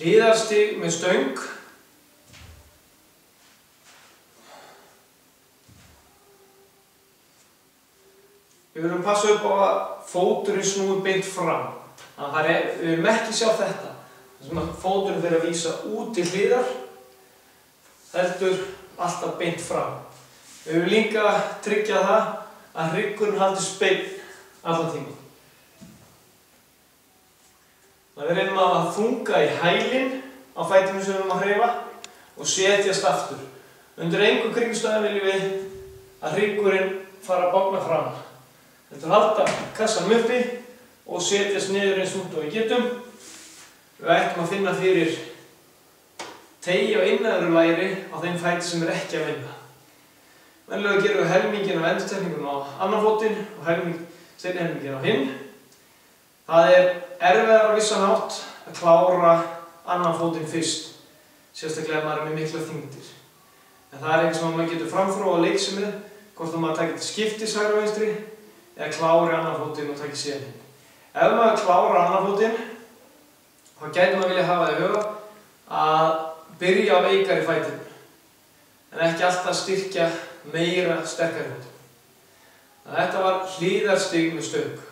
Hliðarstig með stöng. Við verðum að passa upp á að fóturinn snúi beint fram. Þannig að við viljum ekki sjá þetta. Þess vegna fóturinn fyrir að vísa út til hliðar, heldur alltaf beint fram. Við viljum líka tryggja það að hryggurinn haldist beinn allan tímann. Við reynum að þunga í hælinn á fætinum sem við erum að hreyfa og setjast aftur. Undir engum kringumstæðum viljum við að hryggurinn fara að bogna fram. Þetta halda kassanum uppi og setjast niður eins út og við getum. Við ætlum að finna fyrir teigi á innæðru læri á þeim fæti sem ekki að vinna. Venjulega gerum við helminginn af endurtekningunum á annan fótinn og seinni helminginn á hinn. Það erfiðara á vissan hátt að klára annan fótinn fyrst, sérstaklega ef maður með miklar þyngdir. En það eitthvað sem maður getur framþróað leiksimið, hvort maður takir til skiptis hægri og vinstri, eða klári annan fótinn og takir síðan hinn. Ef maður klárar annan fótinn, þá gæti maður vilja hafa það í huga að byrja á veikari fætinum, en ekki alltaf styrkja meira sterkari fótinn. Þetta var hliðarstig með stöng.